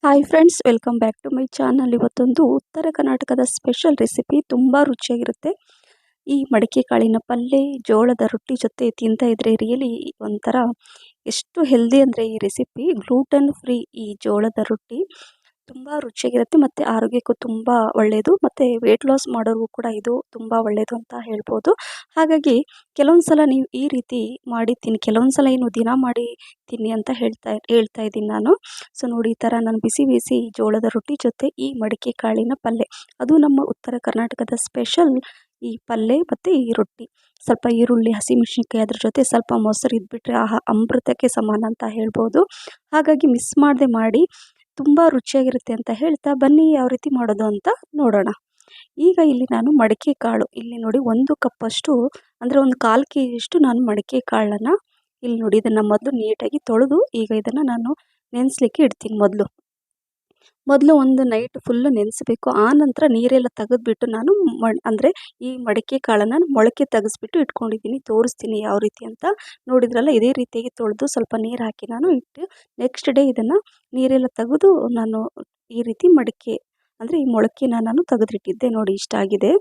Hi friends, welcome back to my channel. ಇವತ್ತೊಂದು ಉತ್ತರ ಕರ್ನಾಟಕದ ಸ್ಪೆಷಲ್ ರೆಸಿಪಿ, ತುಂಬ ರುಚಿಯಾಗಿರುತ್ತೆ. ಈ ಮಡಿಕೆ ಕಾಳಿನ ಪಲ್ಯ ಜೋಳದ ರೊಟ್ಟಿ ಜೊತೆ ತಿಂತಾ ಇದ್ರೆ ರಿಯಲಿ ಒಂಥರ ಎಷ್ಟು ಹೆಲ್ದಿ ಅಂದರೆ ಈ ರೆಸಿಪಿ ಗ್ಲೂಟನ್ ಫ್ರೀ. ಈ ಜೋಳದ ರೊಟ್ಟಿ ತುಂಬ ರುಚಿಯಾಗಿರುತ್ತೆ ಮತ್ತು ಆರೋಗ್ಯಕ್ಕೂ ತುಂಬ ಒಳ್ಳೆಯದು, ಮತ್ತು ವೆಯ್ಟ್ ಲಾಸ್ ಮಾಡೋರಿಗೂ ಕೂಡ ಇದು ತುಂಬ ಒಳ್ಳೆಯದು ಅಂತ ಹೇಳ್ಬೋದು. ಹಾಗಾಗಿ ಕೆಲವೊಂದು ಸಲ ನೀವು ಈ ರೀತಿ ಮಾಡಿ ತಿನ್ನಿ, ಕೆಲವೊಂದು ಸಲ ಏನು ದಿನ ಮಾಡಿ ತಿನ್ನಿ ಅಂತ ಹೇಳ್ತಾ ಇದ್ದೀನಿ ನಾನು. ಸೊ ನೋಡಿ, ಈ ಥರ ನಾನು ಬಿಸಿ ಬಿಸಿ ಜೋಳದ ರೊಟ್ಟಿ ಜೊತೆ ಈ ಮಡಿಕೆ ಕಾಳಿನ ಪಲ್ಯ, ಅದು ನಮ್ಮ ಉತ್ತರ ಕರ್ನಾಟಕದ ಸ್ಪೆಷಲ್ ಈ ಪಲ್ಯ ಮತ್ತು ಈ ರೊಟ್ಟಿ. ಸ್ವಲ್ಪ ಈರುಳ್ಳಿ, ಹಸಿಮೆಣಸಿನ್ಕಾಯಿ, ಅದ್ರ ಜೊತೆ ಸ್ವಲ್ಪ ಮೊಸರು ಇದ್ಬಿಟ್ರೆ ಆಹಾ, ಅಮೃತಕ್ಕೆ ಸಮಾನ ಅಂತ ಹೇಳ್ಬೋದು. ಹಾಗಾಗಿ ಮಿಸ್ ಮಾಡದೆ ಮಾಡಿ, ತುಂಬ ರುಚಿಯಾಗಿರುತ್ತೆ ಅಂತ ಹೇಳ್ತಾ ಬನ್ನಿ ಯಾವ ರೀತಿ ಮಾಡೋದು ಅಂತ ನೋಡೋಣ. ಈಗ ಇಲ್ಲಿ ನಾನು ಮಡಿಕೆ ಕಾಳು, ಇಲ್ಲಿ ನೋಡಿ 1 ಕಪ್ಪಷ್ಟು ಅಂದರೆ ಒಂದು 1/4 ಕೆಜಿಯಷ್ಟು ನಾನು ಮಡಿಕೆ ಕಾಳನ್ನು ಇಲ್ಲಿ ನೋಡಿ ಇದನ್ನು ಮೊದಲು ನೀಟಾಗಿ ತೊಳೆದು ಈಗ ಇದನ್ನು ನಾನು ನೆನೆಸ್ಲಿಕ್ಕೆ ಇಡ್ತೀನಿ. ಮೊದಲು ಒಂದು ನೈಟ್ ಫುಲ್ಲು ನೆನೆಸಬೇಕು. ಆ ನಂತರ ನೀರೆಲ್ಲ ತೆಗೆದ್ಬಿಟ್ಟು ನಾನು ಅಂದರೆ ಈ ಮಡಿಕೆ ಕಾಳನ್ನು ಮೊಳಕೆ ತೆಗೆಸ್ಬಿಟ್ಟು ಇಟ್ಕೊಂಡಿದ್ದೀನಿ. ತೋರಿಸ್ತೀನಿ ಯಾವ ರೀತಿ ಅಂತ. ನೋಡಿದ್ರಲ್ಲ, ಇದೇ ರೀತಿಯಾಗಿ ತೊಳೆದು ಸ್ವಲ್ಪ ನೀರು ಹಾಕಿ ನಾನು ಇಟ್ಟು ನೆಕ್ಸ್ಟ್ ಡೇ ಇದನ್ನು ನೀರೆಲ್ಲ ತೆಗೆದು ನಾನು ಈ ರೀತಿ ಮಡಿಕೆ ಅಂದರೆ ಈ ಮೊಳಕೆನ ನಾನು ತೆಗೆದಿಟ್ಟಿದ್ದೆ. ನೋಡಿ ಇಷ್ಟ ಆಗಿದೆ.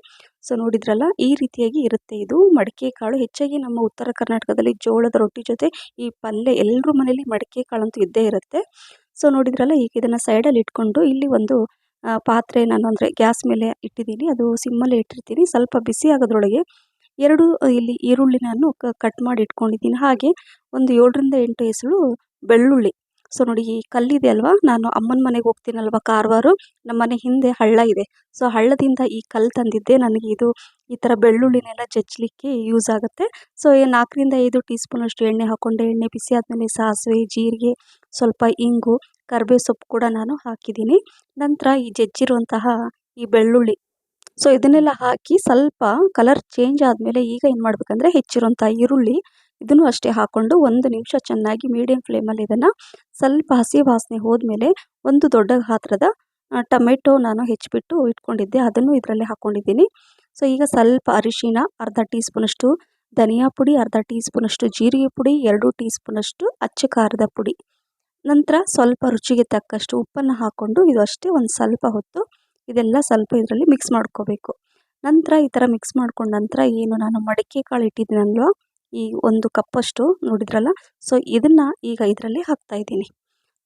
ಸೊ ನೋಡಿದ್ರಲ್ಲ, ಈ ರೀತಿಯಾಗಿ ಇರುತ್ತೆ ಇದು ಮಡಿಕೆ ಕಾಳು. ಹೆಚ್ಚಾಗಿ ನಮ್ಮ ಉತ್ತರ ಕರ್ನಾಟಕದಲ್ಲಿ ಜೋಳದ ರೊಟ್ಟಿ ಜೊತೆ ಈ ಪಲ್ಯ ಎಲ್ಲರ ಮನೇಲಿ ಮಡಿಕೆ ಕಾಳಂತೂ ಇದ್ದೇ ಇರುತ್ತೆ. ಸೊ ನೋಡಿದ್ರಲ್ಲ, ಈಗ ಇದನ್ನು ಸೈಡಲ್ಲಿ ಇಟ್ಕೊಂಡು ಇಲ್ಲಿ ಒಂದು ಪಾತ್ರೆ ನಾನು ಅಂದರೆ ಗ್ಯಾಸ್ ಮೇಲೆ ಇಟ್ಟಿದ್ದೀನಿ. ಅದು ಸಿಮ್ಮಲ್ಲೇ ಇಟ್ಟಿರ್ತೀನಿ. ಸ್ವಲ್ಪ ಬಿಸಿ ಆಗೋದ್ರೊಳಗೆ 2 ಇಲ್ಲಿ ಈರುಳ್ಳಿ ನಾನು ಕಟ್ ಮಾಡಿ ಇಟ್ಕೊಂಡಿದ್ದೀನಿ. ಹಾಗೆ ಒಂದು 7ರಿಂದ 8 ಎಸಳು ಬೆಳ್ಳುಳ್ಳಿ. ಸೊ ನೋಡಿ, ಈ ಕಲ್ಲಿದೆ ಅಲ್ವಾ, ನಾನು ಅಮ್ಮನ ಮನೆಗೆ ಹೋಗ್ತೀನಲ್ವ ಕಾರವಾರ, ನಮ್ಮ ಮನೆ ಹಿಂದೆ ಹಳ್ಳ ಇದೆ. ಸೊ ಹಳ್ಳದಿಂದ ಈ ಕಲ್ಲು ತಂದಿದ್ದೆ. ನನಗೆ ಇದು ಈ ಥರ ಬೆಳ್ಳುಳ್ಳಿನೆಲ್ಲ ಜಜ್ಜಲಿಕ್ಕೆ ಯೂಸ್ ಆಗುತ್ತೆ. ಸೊ 4ರಿಂದ 5 ಟೀ ಸ್ಪೂನಷ್ಟು ಎಣ್ಣೆ ಹಾಕ್ಕೊಂಡೆ. ಎಣ್ಣೆ ಬಿಸಿ ಆದಮೇಲೆ ಸಾಸಿವೆ, ಜೀರಿಗೆ, ಸ್ವಲ್ಪ ಇಂಗು, ಕರಿಬೇವು ಸೊಪ್ಪು ಕೂಡ ನಾನು ಹಾಕಿದ್ದೀನಿ. ನಂತರ ಈ ಜಜ್ಜಿರುವಂತಹ ಈ ಬೆಳ್ಳುಳ್ಳಿ, ಸೊ ಇದನ್ನೆಲ್ಲ ಹಾಕಿ ಸ್ವಲ್ಪ ಕಲರ್ ಚೇಂಜ್ ಆದಮೇಲೆ ಈಗ ಏನು ಮಾಡಬೇಕಂದ್ರೆ ಹೆಚ್ಚಿರುವಂಥ ಈರುಳ್ಳಿ ಇದನ್ನು ಅಷ್ಟೇ ಹಾಕ್ಕೊಂಡು 1 ನಿಮಿಷ ಚೆನ್ನಾಗಿ ಮೀಡಿಯಮ್ ಫ್ಲೇಮಲ್ಲಿ ಇದನ್ನು ಸ್ವಲ್ಪ ಹಸಿ ವಾಸನೆ ಹೋದ್ಮೇಲೆ ಒಂದು ದೊಡ್ಡ ಗಾತ್ರದ ಟೊಮೆಟೊ ನಾನು ಹೆಚ್ಚಿಬಿಟ್ಟು ಇಟ್ಕೊಂಡಿದ್ದೆ, ಅದನ್ನು ಇದರಲ್ಲಿ ಹಾಕ್ಕೊಂಡಿದ್ದೀನಿ. ಸೊ ಈಗ ಸ್ವಲ್ಪ ಅರಿಶಿನ, ಅರ್ಧ ಟೀ ಸ್ಪೂನಷ್ಟು ಧನಿಯಾ ಪುಡಿ, ಅರ್ಧ ಟೀ ಸ್ಪೂನಷ್ಟು ಜೀರಿಗೆ ಪುಡಿ, 2 ಟೀ ಸ್ಪೂನಷ್ಟು ಅಚ್ಚ ಖಾರದ ಪುಡಿ, ನಂತರ ಸ್ವಲ್ಪ ರುಚಿಗೆ ತಕ್ಕಷ್ಟು ಉಪ್ಪನ್ನು ಹಾಕ್ಕೊಂಡು ಇದು ಅಷ್ಟೇ ಒಂದು ಸ್ವಲ್ಪ ಹೊತ್ತು ಇದೆಲ್ಲ ಸ್ವಲ್ಪ ಇದರಲ್ಲಿ ಮಿಕ್ಸ್ ಮಾಡ್ಕೋಬೇಕು. ನಂತರ ಈ ಥರ ಮಿಕ್ಸ್ ಮಾಡ್ಕೊಂಡ ನಂತರ ಏನು ನಾನು ಮಡಿಕೆ ಕಾಳು ಇಟ್ಟಿದ್ದೀನಲ್ವ, ಈ 1 ಕಪ್ಪಷ್ಟು ನೋಡಿದ್ರಲ್ಲ, ಸೊ ಇದನ್ನು ಈಗ ಇದರಲ್ಲಿ ಹಾಕ್ತಾಯಿದ್ದೀನಿ.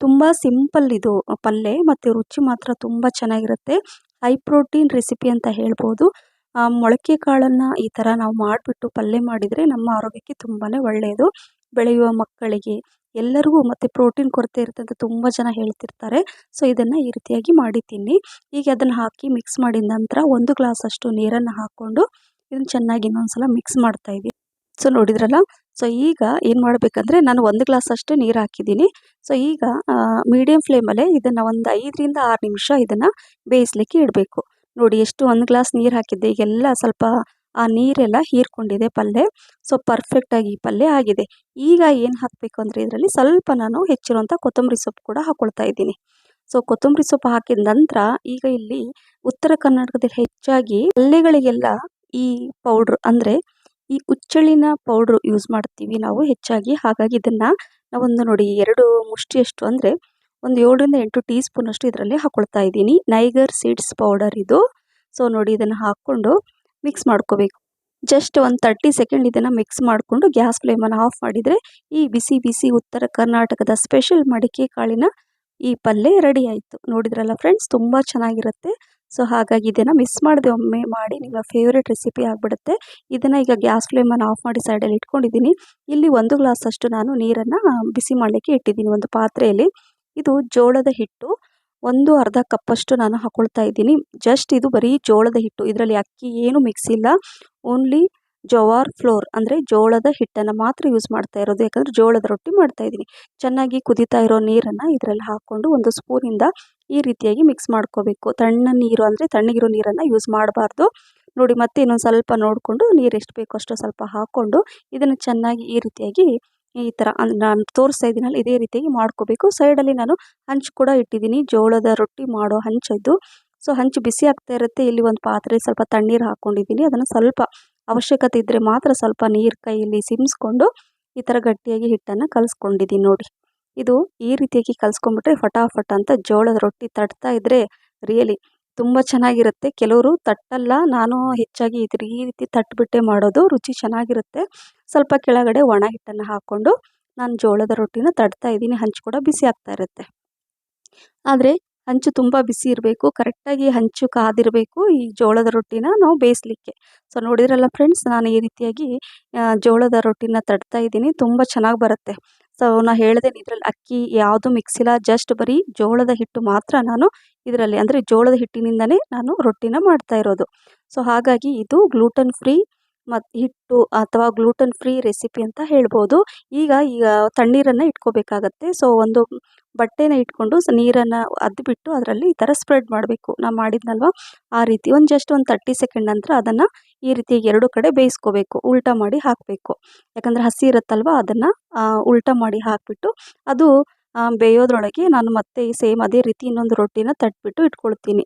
ತುಂಬ ಸಿಂಪಲ್ ಇದು ಪಲ್ಯ, ಮತ್ತು ರುಚಿ ಮಾತ್ರ ತುಂಬ ಚೆನ್ನಾಗಿರುತ್ತೆ. ಹೈ ಪ್ರೋಟೀನ್ ರೆಸಿಪಿ ಅಂತ ಹೇಳ್ಬೋದು. ಮೊಳಕೆ ಕಾಳನ್ನು ಈ ಥರ ನಾವು ಮಾಡಿಬಿಟ್ಟು ಪಲ್ಯ ಮಾಡಿದರೆ ನಮ್ಮ ಆರೋಗ್ಯಕ್ಕೆ ತುಂಬಾ ಒಳ್ಳೆಯದು. ಬೆಳೆಯುವ ಮಕ್ಕಳಿಗೆ ಎಲ್ಲರಿಗೂ ಮತ್ತು ಪ್ರೋಟೀನ್ ಕೊರತೆ ಇರುತ್ತೆ ಅಂತ ತುಂಬ ಜನ ಹೇಳ್ತಿರ್ತಾರೆ. ಸೊ ಇದನ್ನು ಈ ರೀತಿಯಾಗಿ ಮಾಡಿ ತಿನ್ನಿ. ಈಗ ಅದನ್ನು ಹಾಕಿ ಮಿಕ್ಸ್ ಮಾಡಿದ ನಂತರ 1 ಗ್ಲಾಸಷ್ಟು ನೀರನ್ನು ಹಾಕ್ಕೊಂಡು ಇದನ್ನು ಚೆನ್ನಾಗಿ ಇನ್ನೊಂದ್ಸಲ ಮಿಕ್ಸ್ ಮಾಡ್ತಾಯಿದ್ದೀನಿ. ಸೊ ನೋಡಿದ್ರಲ್ಲ, ಸೊ ಈಗ ಏನು ಮಾಡಬೇಕಂದ್ರೆ ನಾನು 1 ಗ್ಲಾಸಷ್ಟು ನೀರು ಹಾಕಿದ್ದೀನಿ. ಸೊ ಈಗ ಮೀಡಿಯಮ್ ಫ್ಲೇಮಲ್ಲೇ ಇದನ್ನು ಒಂದು 5ರಿಂದ 6 ನಿಮಿಷ ಇದನ್ನು ಬೇಯಿಸಲಿಕ್ಕೆ ಇಡಬೇಕು. ನೋಡಿ, ಎಷ್ಟು 1 ಗ್ಲಾಸ್ ನೀರು ಹಾಕಿದ್ದೆ, ಈಗೆಲ್ಲ ಸ್ವಲ್ಪ ಆ ನೀರೆಲ್ಲ ಹೀರ್ಕೊಂಡಿದೆ ಪಲ್ಯ. ಸೊ ಪರ್ಫೆಕ್ಟಾಗಿ ಈ ಪಲ್ಯ ಆಗಿದೆ. ಈಗ ಏನು ಹಾಕಬೇಕು ಅಂದರೆ ಇದರಲ್ಲಿ ಸ್ವಲ್ಪ ನಾನು ಹೆಚ್ಚಿರುವಂಥ ಕೊತ್ತಂಬರಿ ಸೊಪ್ಪು ಕೂಡ ಹಾಕ್ಕೊಳ್ತಾ ಇದ್ದೀನಿ. ಸೊ ಕೊತ್ತಂಬರಿ ಸೊಪ್ಪು ಹಾಕಿದ ನಂತರ ಈಗ ಇಲ್ಲಿ ಉತ್ತರ ಕರ್ನಾಟಕದಲ್ಲಿ ಹೆಚ್ಚಾಗಿ ಪಲ್ಯಗಳಿಗೆಲ್ಲ ಈ ಪೌಡ್ರ್ ಅಂದರೆ ಈ ಹುಚ್ಚೆಳ್ಳಿನ ಪೌಡ್ರು ಯೂಸ್ ಮಾಡ್ತೀವಿ ನಾವು ಹೆಚ್ಚಾಗಿ. ಹಾಗಾಗಿ ಇದನ್ನು ನಾವೊಂದು ನೋಡಿ 2 ಮುಷ್ಟಿಯಷ್ಟು ಅಂದರೆ ಒಂದು 7ರಿಂದ 8 ಟೀ ಸ್ಪೂನಷ್ಟು ಇದರಲ್ಲಿ ಹಾಕ್ಕೊಳ್ತಾ ಇದ್ದೀನಿ. ನೈಗರ್ ಸೀಡ್ಸ್ ಪೌಡರ್ ಇದು. ಸೊ ನೋಡಿ, ಇದನ್ನು ಹಾಕ್ಕೊಂಡು ಮಿಕ್ಸ್ ಮಾಡ್ಕೋಬೇಕು. ಜಸ್ಟ್ ಒಂದು 30 ಸೆಕೆಂಡ್ ಇದನ್ನು ಮಿಕ್ಸ್ ಮಾಡಿಕೊಂಡು ಗ್ಯಾಸ್ ಫ್ಲೇಮನ್ನು ಆಫ್ ಮಾಡಿದರೆ ಈ ಬಿಸಿ ಬಿಸಿ ಉತ್ತರ ಕರ್ನಾಟಕದ ಸ್ಪೆಷಲ್ ಮಡಿಕೆ ಕಾಳಿನ ಈ ಪಲ್ಯ ರೆಡಿ ಆಯಿತು. ನೋಡಿದ್ರಲ್ಲ ಫ್ರೆಂಡ್ಸ್, ತುಂಬ ಚೆನ್ನಾಗಿರುತ್ತೆ. ಸೊ ಹಾಗಾಗಿ ಇದನ್ನು ಮಿಸ್ ಮಾಡದೆ ಒಮ್ಮೆ ಮಾಡಿ, ನಿಮ್ಮ ಫೇವ್ರೆಟ್ ರೆಸಿಪಿ ಆಗಿಬಿಡುತ್ತೆ. ಇದನ್ನು ಈಗ ಗ್ಯಾಸ್ ಫ್ಲೇಮನ್ನು ಆಫ್ ಮಾಡಿ ಸೈಡಲ್ಲಿ ಇಟ್ಕೊಂಡಿದ್ದೀನಿ. ಇಲ್ಲಿ 1 ಗ್ಲಾಸಷ್ಟು ನಾನು ನೀರನ್ನು ಬಿಸಿ ಮಾಡಲಿಕ್ಕೆ ಇಟ್ಟಿದ್ದೀನಿ ಒಂದು ಪಾತ್ರೆಯಲ್ಲಿ. ಇದು ಜೋಳದ ಹಿಟ್ಟು, ಒಂದು ಅರ್ಧ ಕಪ್ಪಷ್ಟು ನಾನು ಹಾಕ್ಕೊಳ್ತಾ ಇದ್ದೀನಿ. ಜಸ್ಟ್ ಇದು ಬರೀ ಜೋಳದ ಹಿಟ್ಟು, ಇದರಲ್ಲಿ ಅಕ್ಕಿ ಏನು ಮಿಕ್ಸ್ ಇಲ್ಲ. ಓನ್ಲಿ ಜವಾರ್ ಫ್ಲೋರ್ ಅಂದರೆ ಜೋಳದ ಹಿಟ್ಟನ್ನು ಮಾತ್ರ ಯೂಸ್ ಮಾಡ್ತಾ ಇರೋದು, ಯಾಕಂದರೆ ಜೋಳದ ರೊಟ್ಟಿ ಮಾಡ್ತಾಯಿದ್ದೀನಿ. ಚೆನ್ನಾಗಿ ಕುದೀತಾ ಇರೋ ನೀರನ್ನು ಇದರಲ್ಲಿ ಹಾಕ್ಕೊಂಡು 1 ಸ್ಪೂನಿಂದ ಈ ರೀತಿಯಾಗಿ ಮಿಕ್ಸ್ ಮಾಡ್ಕೋಬೇಕು. ನೀರು ಅಂದರೆ ತಣ್ಣಗಿರೋ ನೀರನ್ನು ಯೂಸ್ ಮಾಡಬಾರ್ದು. ನೋಡಿ, ಮತ್ತೆ ಇನ್ನೊಂದು ಸ್ವಲ್ಪ ನೋಡಿಕೊಂಡು ನೀರು ಎಷ್ಟು ಬೇಕೋ ಅಷ್ಟು ಸ್ವಲ್ಪ ಹಾಕ್ಕೊಂಡು ಇದನ್ನು ಚೆನ್ನಾಗಿ ಈ ರೀತಿಯಾಗಿ ಈ ಥರ ನಾನು ತೋರಿಸ್ತಾ ಇದ್ದೀನಲ್ಲ, ಇದೇ ರೀತಿಯಾಗಿ ಮಾಡ್ಕೋಬೇಕು. ಸೈಡಲ್ಲಿ ನಾನು ಹಂಚು ಕೂಡ ಇಟ್ಟಿದ್ದೀನಿ, ಜೋಳದ ರೊಟ್ಟಿ ಮಾಡೋ ಹಂಚದ್ದು. ಸೊ ಹಂಚು ಬಿಸಿ ಆಗ್ತಾ ಇರುತ್ತೆ. ಇಲ್ಲಿ ಒಂದು ಪಾತ್ರೆ ಸ್ವಲ್ಪ ತಣ್ಣೀರು ಹಾಕ್ಕೊಂಡಿದ್ದೀನಿ. ಅದನ್ನು ಸ್ವಲ್ಪ ಅವಶ್ಯಕತೆ ಇದ್ದರೆ ಮಾತ್ರ ಸ್ವಲ್ಪ ನೀರು ಕೈಯಲ್ಲಿ ಸಿಮ್ಸ್ಕೊಂಡು ಈ ಥರ ಗಟ್ಟಿಯಾಗಿ ಹಿಟ್ಟನ್ನು ಕಲಿಸ್ಕೊಂಡಿದ್ದೀನಿ ನೋಡಿ. ಇದು ಈ ರೀತಿಯಾಗಿ ಕಲಿಸ್ಕೊಂಡ್ಬಿಟ್ರೆ ಫಟಾಫಟ್ ಅಂತ ಜೋಳದ ರೊಟ್ಟಿ ತಟ್ತಾ ಇದ್ದರೆ ರಿಯಲಿ ತುಂಬ ಚೆನ್ನಾಗಿರುತ್ತೆ. ಕೆಲವರು ತಟ್ಟಲ್ಲ, ನಾನು ಹೆಚ್ಚಾಗಿ ಈ ರೀತಿ ತಟ್ಟಿಬಿಟ್ಟೆ ಮಾಡೋದು, ರುಚಿ ಚೆನ್ನಾಗಿರುತ್ತೆ. ಸ್ವಲ್ಪ ಕೆಳಗಡೆ ಒಣ ಹಿಟ್ಟನ್ನು ಹಾಕ್ಕೊಂಡು ನಾನು ಜೋಳದ ರೊಟ್ಟಿನ ತಟ್ತಾ ಇದ್ದೀನಿ. ಹಂಚು ಕೂಡ ಬಿಸಿ ಆಗ್ತಾ ಇರುತ್ತೆ. ಆದರೆ ಹಂಚು ತುಂಬ ಬಿಸಿ ಇರಬೇಕು, ಕರೆಕ್ಟಾಗಿ ಹಂಚು ಕಾದಿರಬೇಕು ಈ ಜೋಳದ ರೊಟ್ಟಿನ ನಾವು ಬೇಯಿಸಲಿಕ್ಕೆ. ಸೊ ನೋಡಿದ್ರಲ್ಲ ಫ್ರೆಂಡ್ಸ್, ನಾನು ಈ ರೀತಿಯಾಗಿ ಜೋಳದ ರೊಟ್ಟಿನ ತಟ್ತಾ ಇದ್ದೀನಿ. ತುಂಬ ಚೆನ್ನಾಗಿ ಬರುತ್ತೆ. ಸೊ ನಾನು ಹೇಳಿದೆ, ಇದರಲ್ಲಿ ಅಕ್ಕಿ ಯಾವುದು ಮಿಕ್ಸ್ ಇಲ್ಲ, ಜಸ್ಟ್ ಬರೀ ಜೋಳದ ಹಿಟ್ಟು ಮಾತ್ರ ನಾನು ಇದರಲ್ಲಿ, ಅಂದರೆ ಜೋಳದ ಹಿಟ್ಟಿನಿಂದನೇ ನಾನು ರೊಟ್ಟಿನ ಮಾಡ್ತಾ ಇರೋದು. ಸೊ ಹಾಗಾಗಿ ಇದು ಗ್ಲೂಟನ್ ಫ್ರೀ ಮತ್ತು ಹಿಟ್ಟು ಅಥವಾ ಗ್ಲೂಟನ್ ಫ್ರೀ ರೆಸಿಪಿ ಅಂತ ಹೇಳ್ಬೋದು. ಈಗ ತಣ್ಣೀರನ್ನು ಇಟ್ಕೋಬೇಕಾಗತ್ತೆ. ಸೊ ಒಂದು ಬಟ್ಟೆನ ಇಟ್ಕೊಂಡು ನೀರನ್ನು ಅದ್ಬಿಟ್ಟು ಅದರಲ್ಲಿ ಈ ಥರ ಸ್ಪ್ರೆಡ್ ಮಾಡಬೇಕು. ನಾನು ಮಾಡಿದ್ನಲ್ವ ಆ ರೀತಿ ಜಸ್ಟ್ ಒಂದು 30 ಸೆಕೆಂಡ್ ನಂತರ ಅದನ್ನು ಈ ರೀತಿ 2 ಕಡೆ ಬೇಯಿಸ್ಕೋಬೇಕು. ಉಲ್ಟಾ ಮಾಡಿ ಹಾಕಬೇಕು. ಯಾಕಂದರೆ ಹಸಿ ಇರುತ್ತಲ್ವ, ಅದನ್ನು ಉಲ್ಟಾ ಮಾಡಿ ಹಾಕಿಬಿಟ್ಟು ಅದು ಬೇಯೋದ್ರೊಳಗೆ ನಾನು ಮತ್ತೆ ಸೇಮ್ ಅದೇ ರೀತಿ ಇನ್ನೊಂದು ರೊಟ್ಟಿನ ತಟ್ಬಿಟ್ಟು ಇಟ್ಕೊಳ್ತೀನಿ.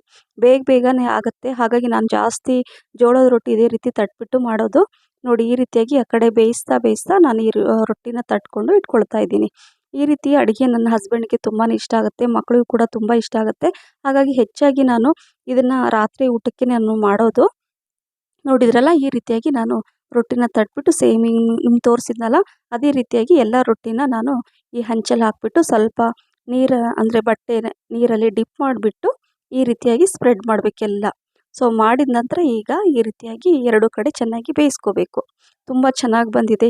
ಬೇಗನೆ ಆಗುತ್ತೆ. ಹಾಗಾಗಿ ನಾನು ಜಾಸ್ತಿ ಜೋಳದ ರೊಟ್ಟಿ ಇದೇ ರೀತಿ ತಟ್ಬಿಟ್ಟು ಮಾಡೋದು. ನೋಡಿ, ಈ ರೀತಿಯಾಗಿ ಆ ಕಡೆ ಬೇಯಿಸ್ತಾ ನಾನು ಈ ರೊಟ್ಟಿನ ತಟ್ಕೊಂಡು ಇಟ್ಕೊಳ್ತಾ ಇದ್ದೀನಿ. ಈ ರೀತಿ ಅಡುಗೆ ನನ್ನ ಹಸ್ಬೆಂಡ್ಗೆ ತುಂಬಾ ಇಷ್ಟ ಆಗುತ್ತೆ, ಮಕ್ಕಳಿಗೂ ಕೂಡ ತುಂಬ ಇಷ್ಟ ಆಗುತ್ತೆ. ಹಾಗಾಗಿ ಹೆಚ್ಚಾಗಿ ನಾನು ಇದನ್ನು ರಾತ್ರಿ ಊಟಕ್ಕೆ ನಾನು ಮಾಡೋದು. ನೋಡಿದ್ರಲ್ಲ, ಈ ರೀತಿಯಾಗಿ ನಾನು ರೊಟ್ಟಿನ ತಟ್ಬಿಟ್ಟು ಸೇಮ್ ನಿಮ್ಗೆ ತೋರಿಸಿದ್ನಲ್ಲ ಅದೇ ರೀತಿಯಾಗಿ ಎಲ್ಲ ರೊಟ್ಟಿನ ನಾನು ಈ ಹಂಚಲ್ಲಿ ಹಾಕ್ಬಿಟ್ಟು ಸ್ವಲ್ಪ ಅಂದರೆ ಬಟ್ಟೆ ನೀರಲ್ಲಿ ಡಿಪ್ ಮಾಡಿಬಿಟ್ಟು ಈ ರೀತಿಯಾಗಿ ಸ್ಪ್ರೆಡ್ ಮಾಡಬೇಕೆಲ್ಲ. ಸೊ ಮಾಡಿದ ನಂತರ ಈಗ ಈ ರೀತಿಯಾಗಿ 2 ಕಡೆ ಚೆನ್ನಾಗಿ ಬೇಯಿಸ್ಕೋಬೇಕು. ತುಂಬ ಚೆನ್ನಾಗಿ ಬಂದಿದೆ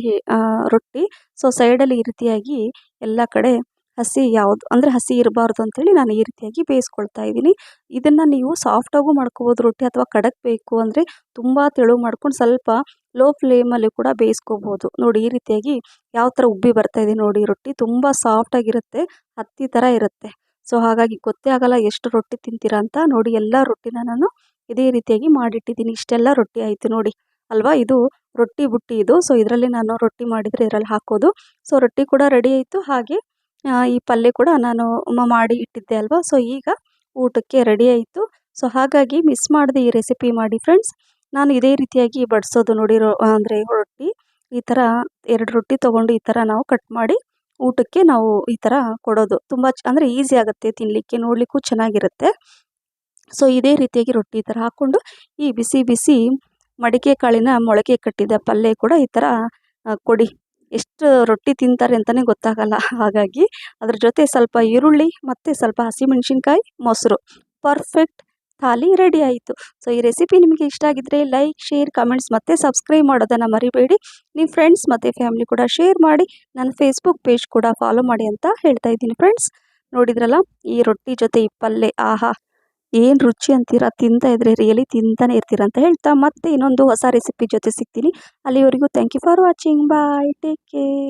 ರೊಟ್ಟಿ. ಸೊ ಸೈಡಲ್ಲಿ ಈ ರೀತಿಯಾಗಿ ಎಲ್ಲ ಕಡೆ ಹಸಿ ಇರಬಾರ್ದು ಅಂಥೇಳಿ ನಾನು ಈ ರೀತಿಯಾಗಿ ಬೇಯಿಸ್ಕೊಳ್ತಾ ಇದ್ದೀನಿ. ಇದನ್ನು ನೀವು ಸಾಫ್ಟಾಗೂ ಮಾಡ್ಕೋಬೋದು ರೊಟ್ಟಿ, ಅಥವಾ ಖಡಕ್ ಬೇಕು ಅಂದರೆ ತುಂಬ ತೆಳು ಮಾಡ್ಕೊಂಡು ಸ್ವಲ್ಪ ಲೋ ಫ್ಲೇಮಲ್ಲಿ ಕೂಡ ಬೇಯಿಸ್ಕೋಬೋದು. ನೋಡಿ, ಈ ರೀತಿಯಾಗಿ ಯಾವ ಥರ ಉಬ್ಬಿ ಬರ್ತಾ ಇದೆ ನೋಡಿ. ರೊಟ್ಟಿ ತುಂಬ ಸಾಫ್ಟಾಗಿರುತ್ತೆ, ಹತ್ತಿ ಥರ ಇರುತ್ತೆ. ಸೊ ಹಾಗಾಗಿ ಗೊತ್ತೇ ಆಗಲ್ಲ ಎಷ್ಟು ರೊಟ್ಟಿ ತಿಂತೀರಾ ಅಂತ. ನೋಡಿ, ಎಲ್ಲ ರೊಟ್ಟಿನ ನಾನು ಇದೇ ರೀತಿಯಾಗಿ ಮಾಡಿಟ್ಟಿದ್ದೀನಿ. ಇಷ್ಟೆಲ್ಲ ರೊಟ್ಟಿ ಆಯಿತು ನೋಡಿ ಅಲ್ವಾ. ಇದು ರೊಟ್ಟಿ ಬುಟ್ಟಿ ಇದು. ಸೊ ಇದರಲ್ಲಿ ನಾನು ರೊಟ್ಟಿ ಮಾಡಿದರೆ ಇದರಲ್ಲಿ ಹಾಕೋದು. ಸೊ ರೊಟ್ಟಿ ಕೂಡ ರೆಡಿ ಆಯಿತು. ಹಾಗೆ ಈ ಪಲ್ಯ ಕೂಡ ನಾನು ಮಾಡಿ ಇಟ್ಟಿದ್ದೆ ಅಲ್ವಾ. ಸೊ ಈಗ ಊಟಕ್ಕೆ ರೆಡಿ ಆಯಿತು. ಸೊ ಹಾಗಾಗಿ ಮಿಸ್ ಮಾಡದೆ ಈ ರೆಸಿಪಿ ಮಾಡಿ ಫ್ರೆಂಡ್ಸ್. ನಾನು ಇದೇ ರೀತಿಯಾಗಿ ಬಡಿಸೋದು ನೋಡಿ. ಅಂದರೆ ರೊಟ್ಟಿ ಈ ಥರ 2 ರೊಟ್ಟಿ ತೊಗೊಂಡು ಈ ಥರ ನಾವು ಕಟ್ ಮಾಡಿ ಊಟಕ್ಕೆ ನಾವು ಈ ಥರ ಕೊಡೋದು. ತುಂಬ ಅಂದರೆ ಈಸಿ ಆಗುತ್ತೆ ತಿನ್ನಲಿಕ್ಕೆ, ನೋಡಲಿಕ್ಕೂ ಚೆನ್ನಾಗಿರುತ್ತೆ. ಸೊ ಇದೇ ರೀತಿಯಾಗಿ ರೊಟ್ಟಿ ಈ ಥರ ಹಾಕ್ಕೊಂಡು ಈ ಬಿಸಿ ಮಡಿಕೆ ಕಾಳಿನ ಮೊಳಕೆ ಕಟ್ಟಿದ ಪಲ್ಯ ಕೂಡ ಈ ಥರ ಕೊಡಿ. ಎಷ್ಟು ರೊಟ್ಟಿ ತಿಂತಾರೆ ಅಂತಲೇ ಗೊತ್ತಾಗಲ್ಲ. ಹಾಗಾಗಿ ಅದ್ರ ಜೊತೆ ಸ್ವಲ್ಪ ಈರುಳ್ಳಿ ಮತ್ತು ಸ್ವಲ್ಪ ಹಸಿಮೆಣ್ಸಿನ್ಕಾಯಿ, ಮೊಸರು, ಪರ್ಫೆಕ್ಟ್ ಥಾಲಿ ರೆಡಿ ಆಯಿತು. ಸೊ ಈ ರೆಸಿಪಿ ನಿಮಗೆ ಇಷ್ಟ ಆಗಿದ್ದರೆ ಲೈಕ್, ಶೇರ್, ಕಮೆಂಟ್ಸ್ ಮತ್ತು ಸಬ್ಸ್ಕ್ರೈಬ್ ಮಾಡೋದನ್ನು ಮರಿಬೇಡಿ. ನಿಮ್ಮ ಫ್ರೆಂಡ್ಸ್ ಮತ್ತು ಫ್ಯಾಮಿಲಿ ಕೂಡ ಶೇರ್ ಮಾಡಿ. ನನ್ನ ಫೇಸ್ಬುಕ್ ಪೇಜ್ ಕೂಡ ಫಾಲೋ ಮಾಡಿ ಅಂತ ಹೇಳ್ತಾ ಇದ್ದೀನಿ ಫ್ರೆಂಡ್ಸ್. ನೋಡಿದ್ರಲ್ಲ, ಈ ರೊಟ್ಟಿ ಜೊತೆ ಈ ಪಲ್ಯ, ಆಹಾ ಏನು ರುಚಿ ಅಂತೀರಾ. ತಿಂತಾ ಇದ್ರೆ ರಿಯಲಿ ತಿಂತಾನೆ ಇರ್ತೀರ ಅಂತ ಹೇಳ್ತಾ ಮತ್ತೆ ಇನ್ನೊಂದು ಹೊಸ ರೆಸಿಪಿ ಜೊತೆ ಸಿಗ್ತೀನಿ. ಅಲ್ಲಿವರೆಗೂ thank you for watching. Bye, take care.